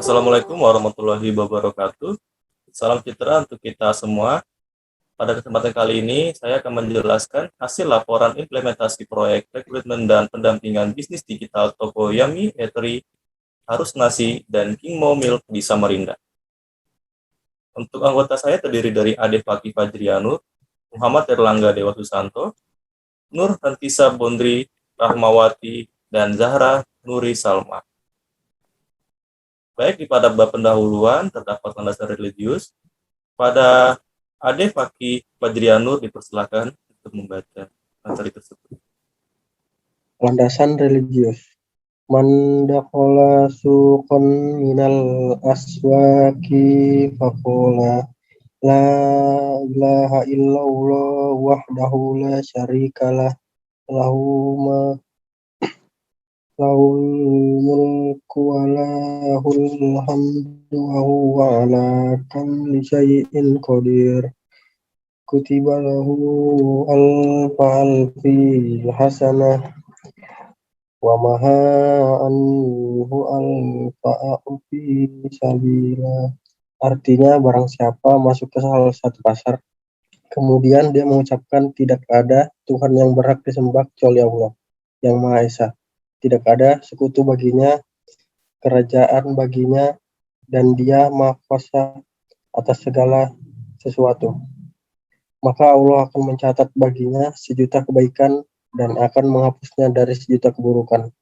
Assalamualaikum warahmatullahi wabarakatuh. Salam sejahtera untuk kita semua. Pada kesempatan kali ini, saya akan menjelaskan hasil laporan implementasi proyek rekrutmen dan pendampingan bisnis digital toko Yummy Eatery, Harus Nasi, dan King Mo Milk di Samarinda. Untuk anggota saya terdiri dari Ade Fakih Fajrianur, Muhammad Erlangga Dewa Susanto, Nur Hantisa Bondri Rahmawati, dan Zahra Nuri Salma. Baik, pada bab pendahuluan terdapat landasan religius. Pada Ade Fakih Fajrianur dipersilakan untuk membaca materi tersebut. Landasan religius. Man dakhala suqan minal aswaki faqala la ilaha illallah wahdahu la syarikalah lahul mulku wa lahul hamdu wa huwa ala kulli syai'in qadir. Kutiba lahu alfi hasanah wa maha anhu alfa'ufi sabila. Artinya, barang siapa masuk ke salah satu pasar, kemudian dia mengucapkan tidak ada Tuhan yang berhak disembah kecuali Allah yang Maha Esa. Tidak ada sekutu baginya, kerajaan baginya, dan dia Maha Kuasa atas segala sesuatu. Maka Allah akan mencatat baginya 1.000.000 kebaikan dan akan menghapusnya dari 1.000.000 keburukan.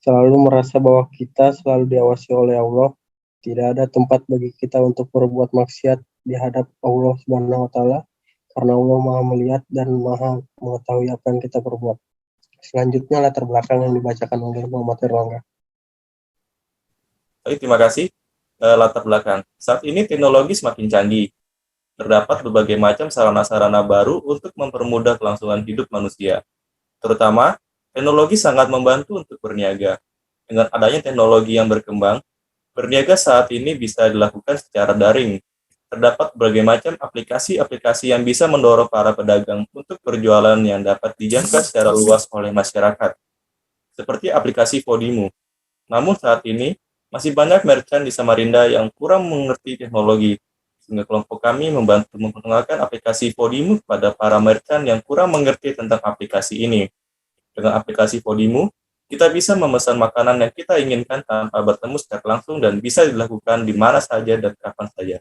Selalu merasa bahwa kita selalu diawasi oleh Allah, tidak ada tempat bagi kita untuk berbuat maksiat di hadap Allah Subhanahu wa Ta'ala, karena Allah Maha melihat dan Maha mengetahui apa yang kita perbuat. Selanjutnya latar belakang yang dibacakan oleh Muhammad Erlangga. Baik, terima kasih. Latar belakang. Saat ini teknologi semakin canggih. Terdapat berbagai macam sarana-sarana baru untuk mempermudah kelangsungan hidup manusia. Terutama, teknologi sangat membantu untuk berniaga. Dengan adanya teknologi yang berkembang, berniaga saat ini bisa dilakukan secara daring. Terdapat berbagai macam aplikasi-aplikasi yang bisa mendorong para pedagang untuk berjualan yang dapat dijangkau secara luas oleh masyarakat, seperti aplikasi Podimo. Namun saat ini, masih banyak merchant di Samarinda yang kurang mengerti teknologi, sehingga kelompok kami membantu memperkenalkan aplikasi Podimo kepada para merchant yang kurang mengerti tentang aplikasi ini. Dengan aplikasi Podimo, kita bisa memesan makanan yang kita inginkan tanpa bertemu secara langsung dan bisa dilakukan di mana saja dan kapan saja.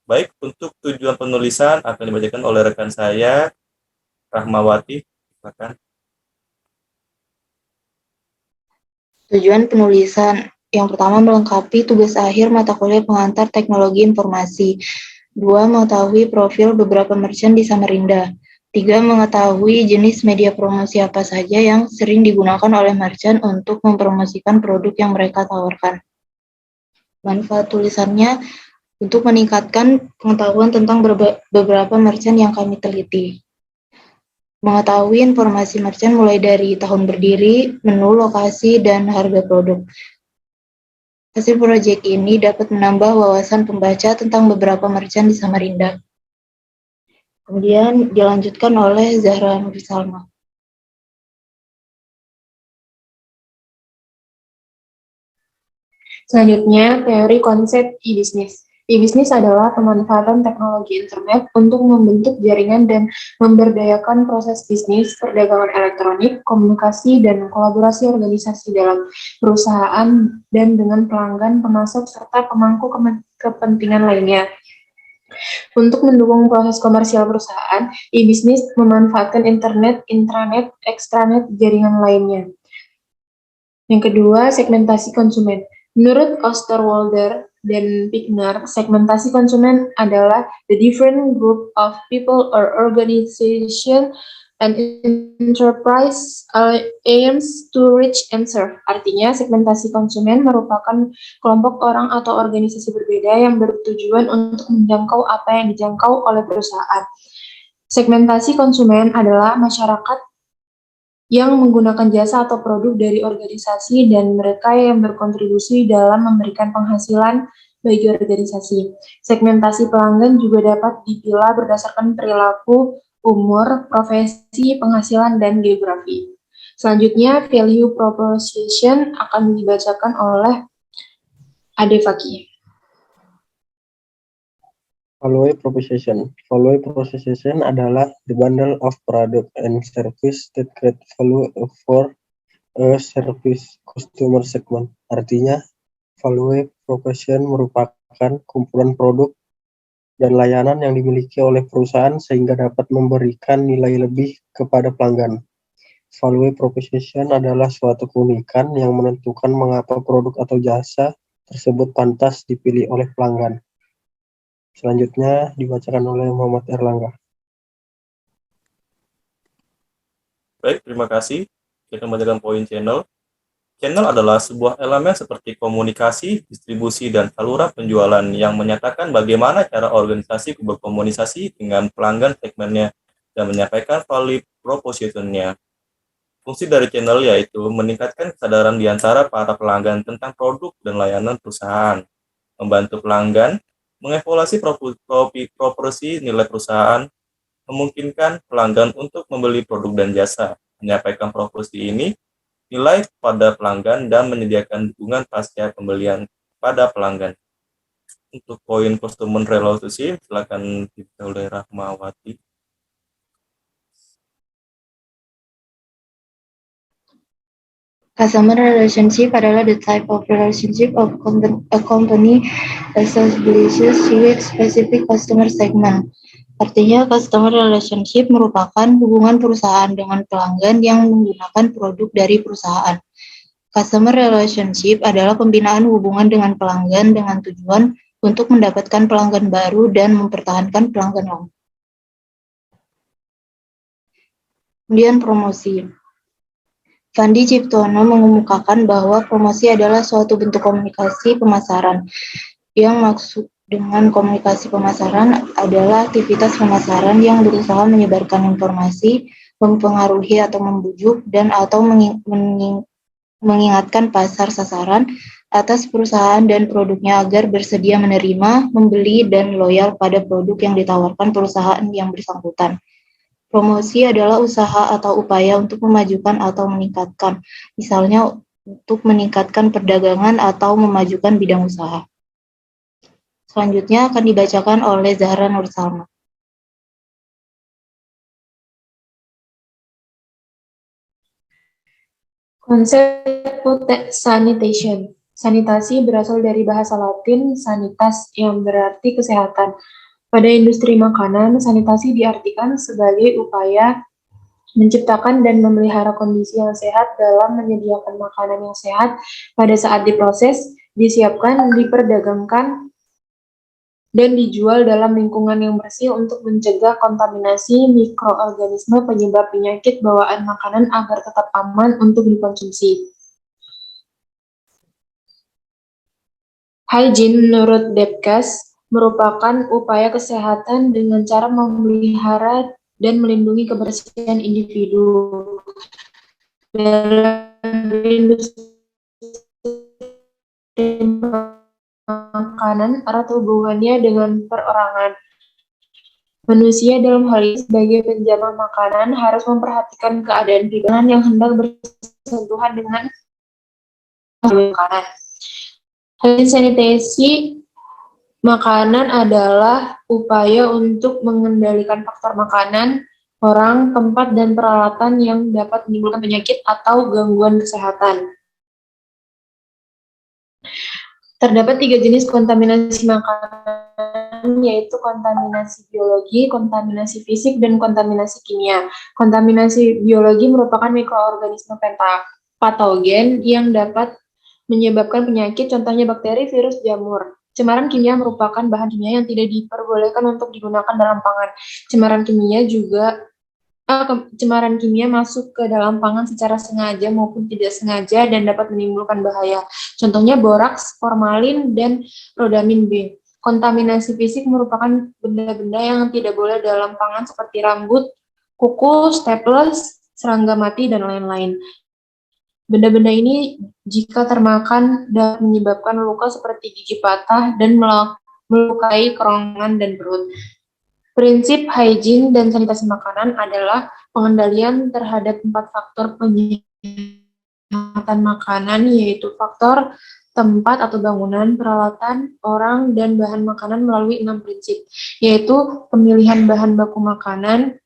Baik, untuk tujuan penulisan akan dibacakan oleh rekan saya, Rahmawati. Silakan. Tujuan penulisan. Yang pertama, melengkapi tugas akhir mata kuliah pengantar teknologi informasi. 2. Mengetahui profil beberapa merchant di Samarinda. 3. Mengetahui jenis media promosi apa saja yang sering digunakan oleh merchant untuk mempromosikan produk yang mereka tawarkan. Manfaat tulisannya untuk meningkatkan pengetahuan tentang beberapa merchant yang kami teliti. Mengetahui informasi merchant mulai dari tahun berdiri, menu, lokasi, dan harga produk. Hasil proyek ini dapat menambah wawasan pembaca tentang beberapa merchant di Samarinda. Kemudian dilanjutkan oleh Zahra Nuri Salma. Selanjutnya, teori konsep e-bisnis. E-bisnis adalah pemanfaatan teknologi internet untuk membentuk jaringan dan memberdayakan proses bisnis, perdagangan elektronik, komunikasi, dan kolaborasi organisasi dalam perusahaan dan dengan pelanggan, pemasok, serta pemangku kepentingan lainnya. Untuk mendukung proses komersial perusahaan, e-bisnis memanfaatkan internet, intranet, extranet, jaringan lainnya. Yang kedua, segmentasi konsumen. Menurut Osterwalder dan Pigner, segmentasi konsumen adalah the different group of people or organization and enterprise aims to reach and serve. Artinya, segmentasi konsumen merupakan kelompok orang atau organisasi berbeda yang bertujuan untuk menjangkau apa yang dijangkau oleh perusahaan. Segmentasi konsumen adalah masyarakat yang menggunakan jasa atau produk dari organisasi dan mereka yang berkontribusi dalam memberikan penghasilan bagi organisasi. Segmentasi pelanggan juga dapat dipilah berdasarkan perilaku, umur, profesi, penghasilan, dan geografi. Selanjutnya, value proposition akan dibacakan oleh Ade Fakih. Value proposition. Value proposition adalah the bundle of product and service that create value for a service customer segment. Artinya, value proposition merupakan kumpulan produk dan layanan yang dimiliki oleh perusahaan sehingga dapat memberikan nilai lebih kepada pelanggan. Value proposition adalah suatu keunikan yang menentukan mengapa produk atau jasa tersebut pantas dipilih oleh pelanggan. Selanjutnya dibacakan oleh Muhammad Erlangga. Baik, terima kasih. Kita membacakan poin channel. Channel adalah sebuah elemen seperti komunikasi, distribusi, dan saluran penjualan yang menyatakan bagaimana cara organisasi berkomunikasi dengan pelanggan segmennya dan menyampaikan value proposition-nya. Fungsi dari channel yaitu meningkatkan kesadaran di antara para pelanggan tentang produk dan layanan perusahaan, membantu pelanggan mengevaluasi proporsi nilai perusahaan, memungkinkan pelanggan untuk membeli produk dan jasa, menyampaikan proporsi ini nilai pada pelanggan, dan menyediakan dukungan pasca pembelian pada pelanggan. Untuk poin customer relationship, silakan dibaca oleh Rahmawati. Customer relationship adalah the type of relationship of a company establishes with specific customer segment. Artinya, customer relationship merupakan hubungan perusahaan dengan pelanggan yang menggunakan produk dari perusahaan. Customer relationship adalah pembinaan hubungan dengan pelanggan dengan tujuan untuk mendapatkan pelanggan baru dan mempertahankan pelanggan lama. Kemudian promosi. Fandi Ciptono mengemukakan bahwa promosi adalah suatu bentuk komunikasi pemasaran. Yang maksud dengan komunikasi pemasaran adalah aktivitas pemasaran yang berusaha menyebarkan informasi, mempengaruhi atau membujuk, dan atau mengingatkan pasar sasaran atas perusahaan dan produknya agar bersedia menerima, membeli, dan loyal pada produk yang ditawarkan perusahaan yang bersangkutan. Promosi adalah usaha atau upaya untuk memajukan atau meningkatkan, misalnya untuk meningkatkan perdagangan atau memajukan bidang usaha. Selanjutnya akan dibacakan oleh Zahra Nur Salma. Konsep sanitation. Sanitasi berasal dari bahasa Latin sanitas yang berarti kesehatan. Pada industri makanan, sanitasi diartikan sebagai upaya menciptakan dan memelihara kondisi yang sehat dalam menyediakan makanan yang sehat pada saat diproses, disiapkan, diperdagangkan, dan dijual dalam lingkungan yang bersih untuk mencegah kontaminasi mikroorganisme penyebab penyakit bawaan makanan agar tetap aman untuk dikonsumsi. Hygiene menurut Debkas merupakan upaya kesehatan dengan cara memelihara dan melindungi kebersihan individu. Dalam industri makanan erat hubungannya dengan perorangan. Manusia dalam hal ini sebagai penjamah makanan harus memperhatikan keadaan makanan yang hendak bersentuhan dengan makanan. Sanitasi makanan adalah upaya untuk mengendalikan faktor makanan, orang, tempat, dan peralatan yang dapat menimbulkan penyakit atau gangguan kesehatan. Terdapat 3 jenis kontaminasi makanan, yaitu kontaminasi biologi, kontaminasi fisik, dan kontaminasi kimia. Kontaminasi biologi merupakan mikroorganisme patogen yang dapat menyebabkan penyakit, contohnya bakteri, virus, jamur. Cemaran kimia merupakan bahan kimia yang tidak diperbolehkan untuk digunakan dalam pangan. Cemaran kimia masuk ke dalam pangan secara sengaja maupun tidak sengaja dan dapat menimbulkan bahaya. Contohnya boraks, formalin, dan rodamin B. Kontaminasi fisik merupakan benda-benda yang tidak boleh dalam pangan seperti rambut, kuku, staples, serangga mati, dan lain-lain. Benda-benda ini jika termakan dapat menyebabkan luka seperti gigi patah dan melukai kerongkongan dan perut. Prinsip hygiene dan sanitasi makanan adalah pengendalian terhadap 4 faktor penyehatan makanan, yaitu faktor tempat atau bangunan, peralatan, orang, dan bahan makanan melalui 6 prinsip, yaitu pemilihan bahan baku makanan,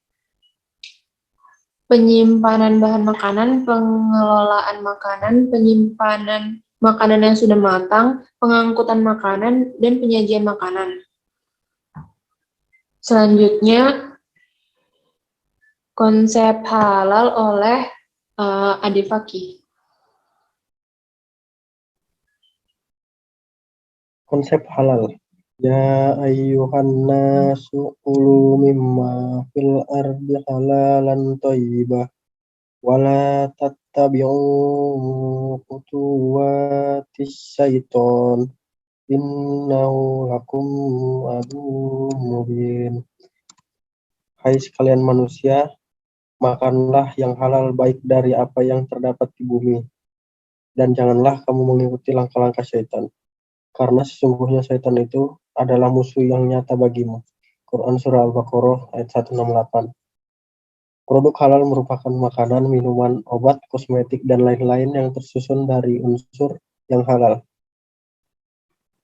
penyimpanan bahan makanan, pengelolaan makanan, penyimpanan makanan yang sudah matang, pengangkutan makanan, dan penyajian makanan. Selanjutnya, konsep halal oleh Ade Fakih. Konsep halal. Ya ayyuhan nasu kulu mimma fil ardi halalan thayyibah wala tattabi'u khutuwatis syaiton innahu lakum aduwwum mubin. Hai sekalian manusia, makanlah yang halal baik dari apa yang terdapat di bumi, dan janganlah kamu mengikuti langkah-langkah syaitan, karena sesungguhnya syaitan itu adalah musuh yang nyata bagimu. Quran Surah Al-Baqarah ayat 168. Produk halal merupakan makanan, minuman, obat, kosmetik, dan lain-lain yang tersusun dari unsur yang halal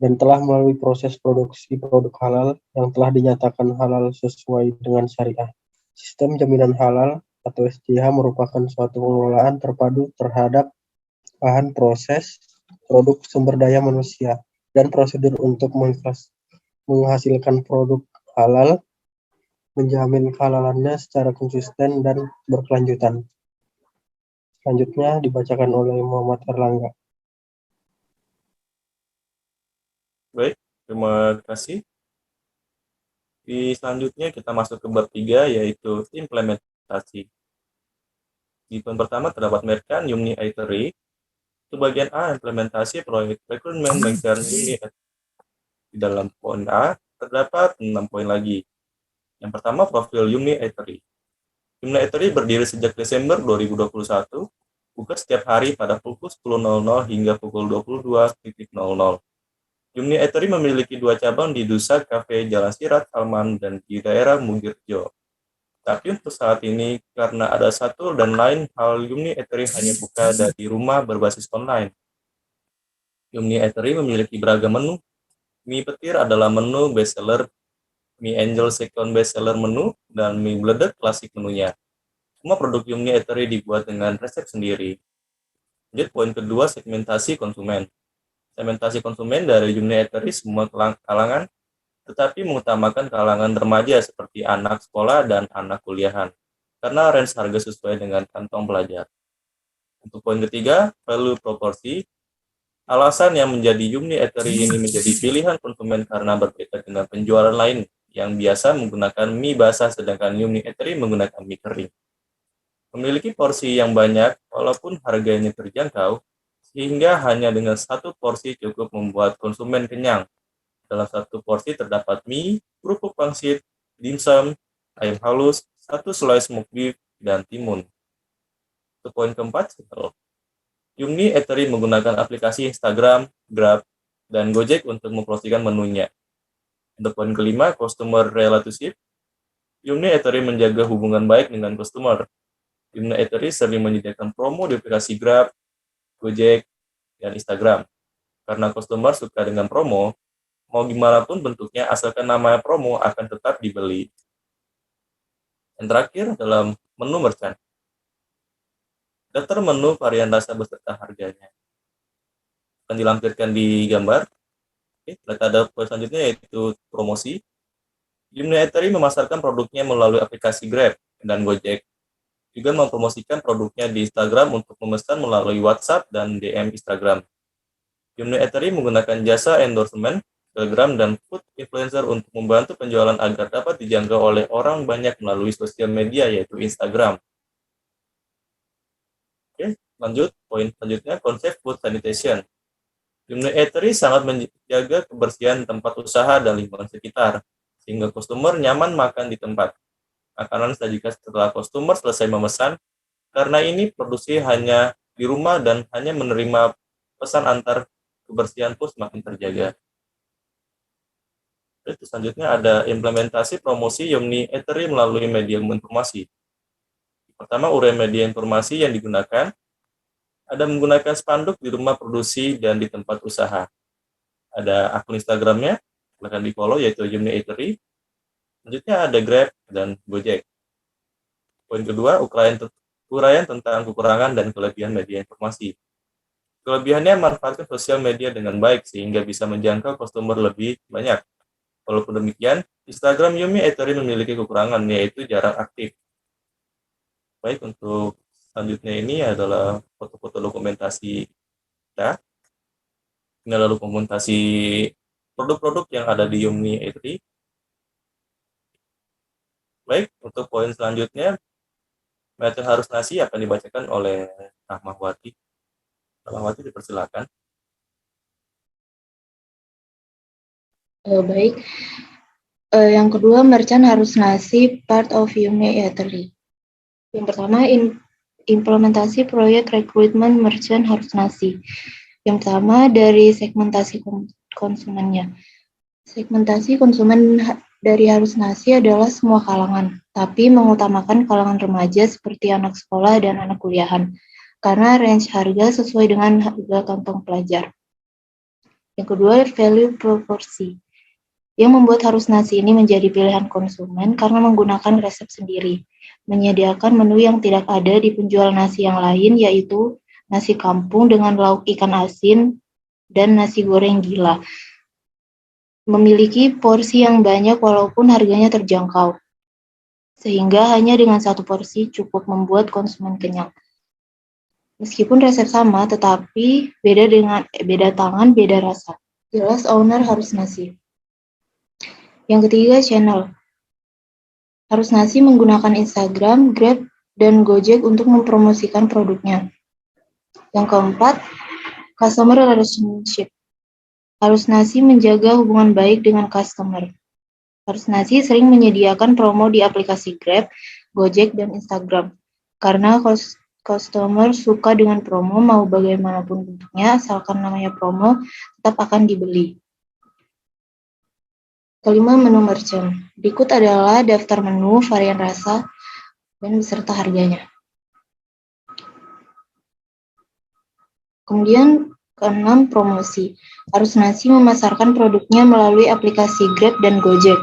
dan telah melalui proses produksi produk halal yang telah dinyatakan halal sesuai dengan syariah. Sistem jaminan halal atau SJH merupakan suatu pengelolaan terpadu terhadap bahan proses, produk sumber daya manusia, dan prosedur untuk menghasilkan produk halal, menjamin kehalalannya secara konsisten dan berkelanjutan. Selanjutnya dibacakan oleh Muhammad Erlangga. Baik, terima kasih. Selanjutnya kita masuk ke bab 3, yaitu implementasi. Di poin pertama terdapat merkan Yumni Itery. Itu bagian A, implementasi proyek recruitment merkan Yumni Itery. Di dalam poin A terdapat 6 poin lagi. Yang pertama, profil Yumni Itery. Yumni Itery berdiri sejak Desember 2021, buka setiap hari pada pukul 10.00 hingga pukul 22.00. Yumni Eatery memiliki 2 cabang di Dusa Cafe Jalan Sirat, Salman, dan di daerah Mugirjo. Tapi untuk saat ini, karena ada satu dan lain hal, Yumni Eatery hanya buka dari rumah berbasis online. Yumni Eatery memiliki beragam menu. Mie petir adalah menu bestseller, mie angel second bestseller menu, dan mie bledek klasik menunya. Semua produk Yumni Eatery dibuat dengan resep sendiri. Lanjut poin kedua, segmentasi konsumen. Segmentasi konsumen dari Yumni Eatery semua kalangan, tetapi mengutamakan kalangan remaja seperti anak sekolah dan anak kuliahan, karena range harga sesuai dengan kantong pelajar. Untuk poin ketiga, value proporsi. Alasan yang menjadi Yumni Eatery ini menjadi pilihan konsumen karena berbeda dengan penjualan lain yang biasa menggunakan mie basah, sedangkan Yumni Eatery menggunakan mie kering. Memiliki porsi yang banyak walaupun harganya terjangkau, sehingga hanya dengan satu porsi cukup membuat konsumen kenyang. Dalam satu porsi terdapat mie, kerupuk pangsit, dimsum, ayam halus, satu selai smoked beef, dan timun. Untuk poin keempat, Yumni Eatery menggunakan aplikasi Instagram, Grab, dan Gojek untuk mempromosikan menunya. Untuk poin kelima, customer relationship. Yumni Eatery menjaga hubungan baik dengan customer. Yumni Eatery sering menyediakan promo di aplikasi Grab, Gojek, dan Instagram. Karena customer suka dengan promo, mau gimana pun bentuknya, asalkan namanya promo akan tetap dibeli. Yang terakhir, dalam menu merchant. Daftar menu varian rasa beserta harganya akan dilampirkan di gambar. Oke, ada poin selanjutnya yaitu promosi. Yumni Eatery memasarkan produknya melalui aplikasi Grab dan Gojek. Juga mempromosikan produknya di Instagram untuk memesan melalui WhatsApp dan DM Instagram. Yumni Eatery menggunakan jasa endorsement, Telegram, dan food influencer untuk membantu penjualan agar dapat dijangkau oleh orang banyak melalui sosial media yaitu Instagram. Oke, lanjut poin selanjutnya, konsep food sanitation. Yumni Eatery sangat menjaga kebersihan tempat usaha dan lingkungan sekitar, sehingga customer nyaman makan di tempat. Makanan disajikan setelah customer selesai memesan, karena ini produksi hanya di rumah dan hanya menerima pesan antar, kebersihan pun semakin terjaga. Terus selanjutnya ada implementasi promosi Yumni Eatery melalui media informasi. Pertama, uraian media informasi yang digunakan Ada menggunakan spanduk di rumah produksi dan di tempat usaha. Ada akun Instagramnya, silahkan di follow, yaitu Yumni Eatery. Selanjutnya ada Grab dan Gojek. Poin kedua, uraian tentang kekurangan dan kelebihan media informasi. Kelebihannya manfaatkan sosial media dengan baik sehingga bisa menjangkau customer lebih banyak. Walaupun demikian, Instagram Yumni Eatery memiliki kekurangan, yaitu jarang aktif. Baik, untuk selanjutnya ini adalah foto-foto dokumentasi kita. Ini adalah dokumentasi produk-produk yang ada di Yumni Eatery. Baik, untuk poin selanjutnya, materi harus nasi akan dibacakan oleh Rahmawati. Rahmawati, dipersilakan. Baik. Yang kedua, merchant harus nasi part of Yumni Eatery. Yang pertama, implementasi proyek rekrutmen merchant harus nasi. Yang pertama, dari segmentasi konsumennya. Segmentasi konsumen dari harus nasi adalah semua kalangan, tapi mengutamakan kalangan remaja seperti anak sekolah dan anak kuliahan, karena range harga sesuai dengan harga kantong pelajar. Yang kedua, value proporsi. Yang membuat harus nasi ini menjadi pilihan konsumen karena menggunakan resep sendiri, menyediakan menu yang tidak ada di penjual nasi yang lain, yaitu nasi kampung dengan lauk ikan asin dan nasi goreng gila. Memiliki porsi yang banyak walaupun harganya terjangkau, sehingga hanya dengan satu porsi cukup membuat konsumen kenyang. Meskipun resep sama, tetapi beda tangan, beda rasa. Jelas owner harus nasi. Yang ketiga, channel. Harus nasi menggunakan Instagram, Grab, dan Gojek untuk mempromosikan produknya. Yang keempat, customer relationship. Harus nasi menjaga hubungan baik dengan customer. Harus nasi sering menyediakan promo di aplikasi Grab, Gojek, dan Instagram. Karena customer suka dengan promo, mau bagaimanapun bentuknya, asalkan namanya promo, tetap akan dibeli. Kelima, menu merchant. Berikut adalah daftar menu, varian rasa, dan beserta harganya. Kemudian, keenam, promosi. Harus nasi memasarkan produknya melalui aplikasi Grab dan Gojek.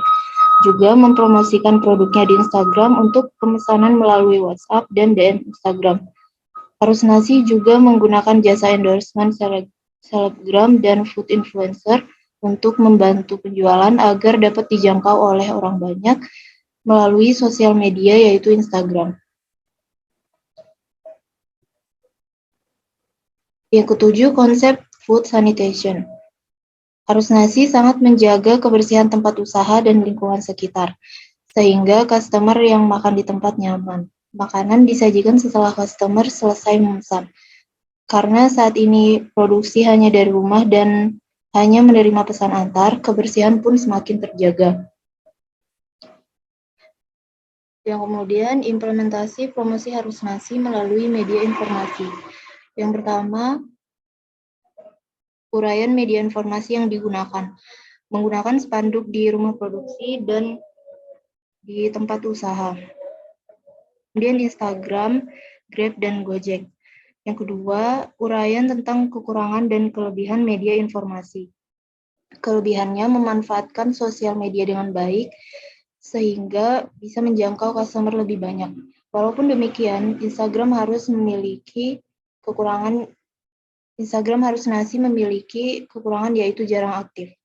Juga mempromosikan produknya di Instagram untuk pemesanan melalui WhatsApp dan DM Instagram. Harus nasi juga menggunakan jasa endorsement selebgram dan food influencer untuk membantu penjualan agar dapat dijangkau oleh orang banyak melalui sosial media, yaitu Instagram. Yang ketujuh, konsep food sanitation. Harus nasi sangat menjaga kebersihan tempat usaha dan lingkungan sekitar, sehingga customer yang makan di tempat nyaman. Makanan disajikan setelah customer selesai memesan. Karena saat ini produksi hanya dari rumah dan hanya menerima pesan antar, kebersihan pun semakin terjaga. Yang kemudian, implementasi promosi harus nasi melalui media informasi. Yang pertama, uraian media informasi yang digunakan. Menggunakan spanduk di rumah produksi dan di tempat usaha. Kemudian di Instagram, Grab, dan Gojek. Yang kedua, uraian tentang kekurangan dan kelebihan media informasi. Kelebihannya memanfaatkan sosial media dengan baik, sehingga bisa menjangkau customer lebih banyak. Walaupun demikian, Instagram harus nasi memiliki kekurangan, yaitu jarang aktif.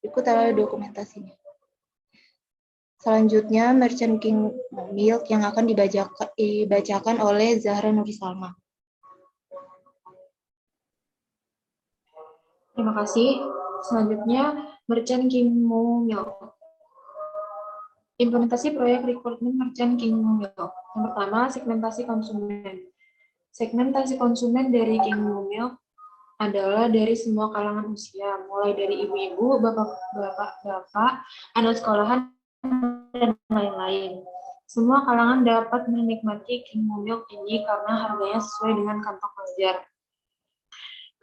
Berikut adalah dokumentasinya. Selanjutnya, Merchant King Milk yang akan dibacakan oleh Zahra Nuri Salma. Terima kasih. Selanjutnya, Merchant King Milk. Implementasi proyek rekrutmen Merchant King Milk. Yang pertama, segmentasi konsumen. Segmentasi konsumen dari King Milk adalah dari semua kalangan usia, mulai dari ibu-ibu, bapak-bapak, anak sekolahan, dan lain-lain. Semua kalangan dapat menikmati King Milk ini karena harganya sesuai dengan kantong pelajar.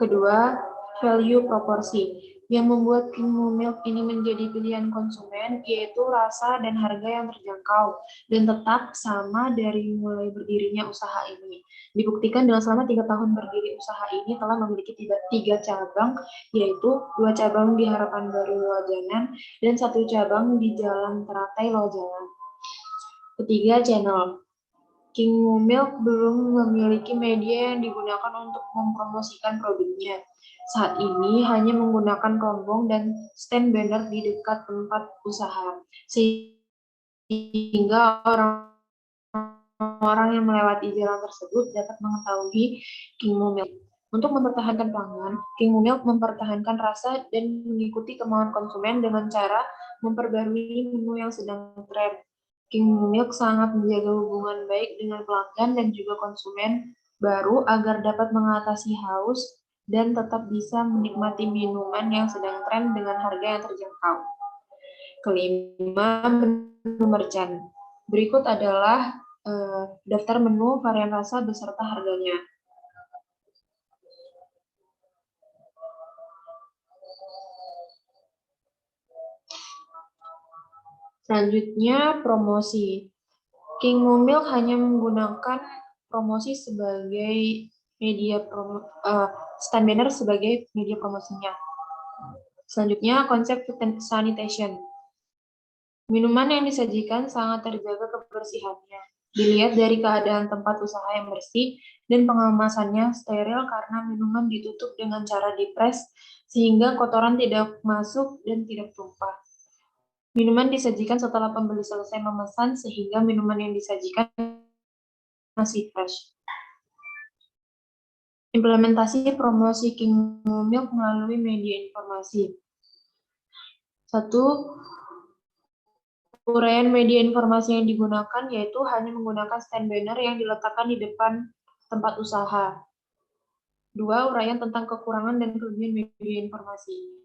Kedua, value proporsi. Yang membuat Kingmu Milk ini menjadi pilihan konsumen yaitu rasa dan harga yang terjangkau dan tetap sama dari mulai berdirinya usaha ini. Dibuktikan dalam selama 3 tahun berdiri usaha ini telah memiliki tiga cabang, yaitu 2 cabang di Harapan Baru Lojanan dan 1 cabang di Jalan Teratai Lojanan. Ketiga, channel. Kingmu Milk belum memiliki media yang digunakan untuk mempromosikan produknya. Saat ini hanya menggunakan rombong dan stand banner di dekat tempat usaha, sehingga orang-orang yang melewati jalan tersebut dapat mengetahui Kingmu Milk. Untuk mempertahankan pelanggan, Kingmu Milk mempertahankan rasa dan mengikuti kemauan konsumen dengan cara memperbarui menu yang sedang tren. Kingmu Milk sangat menjaga hubungan baik dengan pelanggan dan juga konsumen baru agar dapat mengatasi haus dan tetap bisa menikmati minuman yang sedang tren dengan harga yang terjangkau. Kelima, menu merchant. Berikut adalah daftar menu, varian rasa, beserta harganya. Selanjutnya, promosi. Kingmu Milk hanya menggunakan promosi sebagai media stand banner sebagai media promosinya. Selanjutnya, konsep food sanitation. Minuman yang disajikan sangat terjaga kebersihannya. Dilihat dari keadaan tempat usaha yang bersih dan pengemasannya steril karena minuman ditutup dengan cara dipres sehingga kotoran tidak masuk dan tidak tumpah. Minuman disajikan setelah pembeli selesai memesan sehingga minuman yang disajikan masih fresh. Implementasi promosi Kingmu Milk melalui media informasi. 1. Uraian media informasi yang digunakan yaitu hanya menggunakan stand banner yang diletakkan di depan tempat usaha. 2. Uraian tentang kekurangan dan kelebihan media informasi.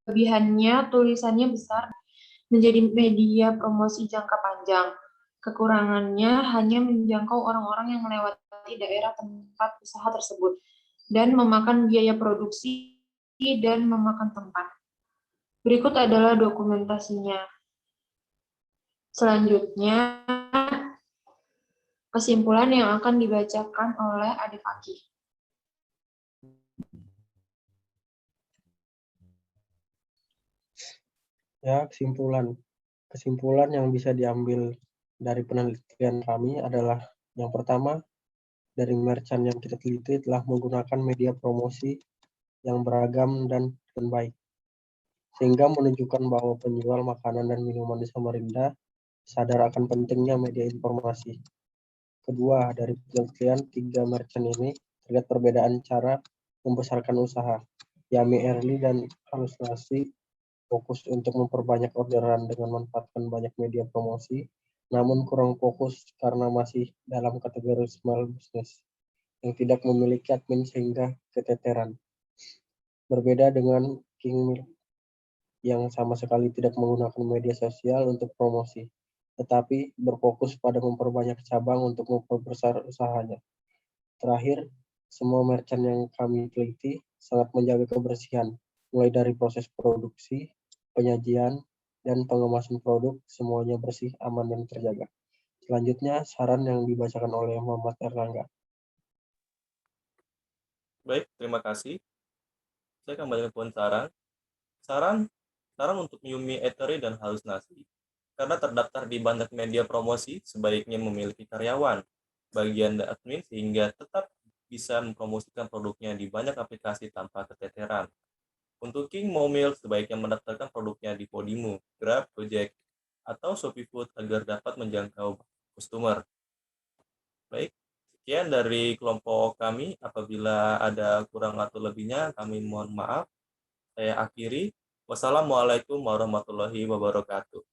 Kelebihannya, tulisannya besar, menjadi media promosi jangka panjang. Kekurangannya hanya menjangkau orang-orang yang melewati daerah tempat usaha tersebut dan memakan biaya produksi dan memakan tempat. Berikut adalah dokumentasinya. Selanjutnya, kesimpulan yang akan dibacakan oleh Adik Fakih. Ya, kesimpulan yang bisa diambil dari penelitian kami adalah yang pertama, dari merchant yang kita teliti telah menggunakan media promosi yang beragam dan baik, sehingga menunjukkan bahwa penjual makanan dan minuman di Samarinda sadar akan pentingnya media informasi. Kedua, dari penelitian 3 merchant ini terlihat perbedaan cara membesarkan usaha. Yummy Early dan Halusinasi fokus untuk memperbanyak orderan dengan memanfaatkan banyak media promosi, namun kurang fokus karena masih dalam kategori small business yang tidak memiliki admin sehingga keteteran. Berbeda dengan King Milk yang sama sekali tidak menggunakan media sosial untuk promosi, tetapi berfokus pada memperbanyak cabang untuk memperbesar usahanya. Terakhir, semua merchant yang kami teliti sangat menjaga kebersihan, mulai dari proses produksi, penyajian, dan pengemasan produk, semuanya bersih, aman, dan terjaga. Selanjutnya, saran yang dibacakan oleh Muhammad Erlangga. Baik, terima kasih. Saya akan bacakan saran. Saran untuk Yummy Eatery dan Halusinasi. Karena terdaftar di banyak media promosi, sebaiknya memiliki karyawan, bagian dan admin sehingga tetap bisa mempromosikan produknya di banyak aplikasi tanpa keteteran. Untuk Kingmu Milk, sebaiknya mendaftarkan produknya di Podimo, Grab, Gojek, atau Shopee Food agar dapat menjangkau customer. Baik, sekian dari kelompok kami. Apabila ada kurang atau lebihnya, kami mohon maaf. Saya akhiri. Wassalamualaikum warahmatullahi wabarakatuh.